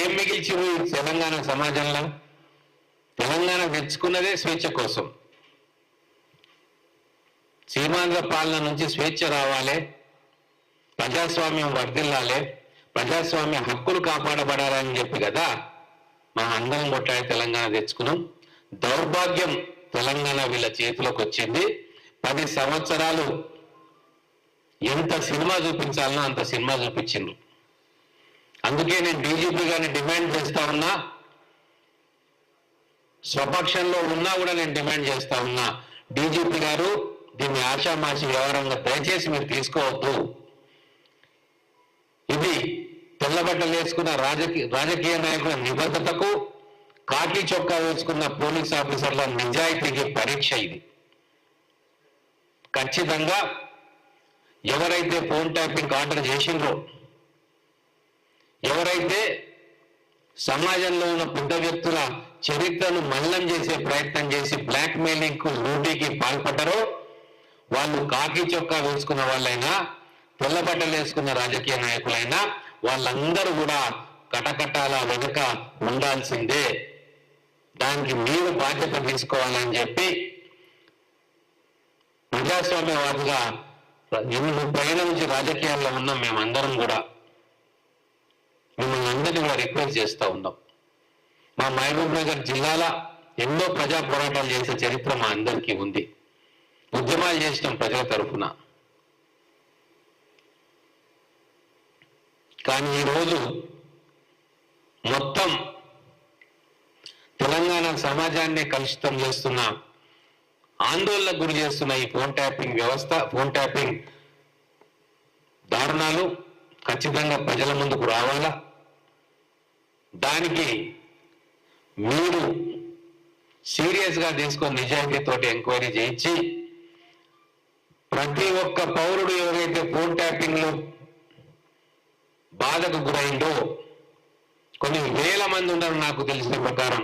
ఏం మిగిల్చింది తెలంగాణ సమాజంలో? తెలంగాణ తెచ్చుకున్నదే స్వేచ్ఛ కోసం. సీమాంధ్ర పాలన నుంచి స్వేచ్ఛ రావాలి, ప్రజాస్వామ్యం వర్ధిల్లాలి, ప్రజాస్వామ్య హక్కులు కాపాడబడాలని చెప్పి కదా మనం అందరం కొట్లాడి తెలంగాణ తెచ్చుకున్నాం. దౌర్భాగ్యం తెలంగాణ వీళ్ళ చేతిలోకి వచ్చింది. 10 సంవత్సరాలు ఎంత సినిమా చూపించాలనో అంత సినిమా చూపించిండ్రు. అందుకే నేను డీజీపీ గారిని డిమాండ్ చేస్తా ఉన్నా, స్వపక్షంలో ఉన్నా కూడా నేను డిమాండ్ చేస్తా ఉన్నా, డీజీపీ గారు దీన్ని ఆషామాషి వ్యవహారంగా దయచేసి మీరు తీసుకోవద్దు. ఇది తెల్లబట్టలు వేసుకున్న రాజకీయ నాయకుల నిబద్ధతకు, కాకి చొక్కా వేసుకున్న పోలీస్ ఆఫీసర్ల నిజాయితీకి పరీక్ష ఇది. ఖచ్చితంగా ఎవరైతే ఫోన్ ట్యాపింగ్ ఆర్డర్ చేసిండ్రో, ఎవరైతే సమాజంలో ఉన్న పెద్ద వ్యక్తుల చరిత్రను మల్లం చేసే ప్రయత్నం చేసి బ్లాక్ మెయిలింగ్ కు లూటీకి పాల్పడ్డారో, వాళ్ళు కాకి చొక్కా వేసుకున్న వాళ్ళైనా, తెల్ల బట్టలు వేసుకున్న రాజకీయ నాయకులైనా వాళ్ళందరూ కూడా కటకటాల వెనుక ఉండాల్సిందే. దానికి మీరు బాధ్యత తీసుకోవాలని చెప్పి ప్రజాస్వామ్యవాదిగా 30 ఏళ్ళ నుంచి రాజకీయాల్లో ఉన్నాం మేమందరం కూడా. మిమ్మల్ని అందరినీ కూడా రిక్వెస్ట్ చేస్తూ ఉన్నాం. మా మహబూబ్ నగర్ జిల్లాలో ఎన్నో ప్రజా పోరాటాలు చేసే చరిత్ర మా అందరికీ ఉంది. ఉద్యమాలు చేసినాం ప్రజల తరఫున. కానీ ఈరోజు మొత్తం తెలంగాణ సమాజాన్ని కలుషితం చేస్తున్న, ఆందోళనకు గురి చేస్తున్న ఈ ఫోన్ ట్యాపింగ్ వ్యవస్థ, ఫోన్ ట్యాపింగ్ దారుణాలు ఖచ్చితంగా ప్రజల ముందుకు రావాలా. దానికి మీరు సీరియస్గా తీసుకొని నిజాయితీతోటి ఎంక్వైరీ చేయించి ప్రతి ఒక్క పౌరుడు ఎవరైతే ఫోన్ ట్యాపింగ్ లో బాధకు గురైందో, కొన్ని వేల మంది ఉన్నారు నాకు తెలిసిన ప్రకారం,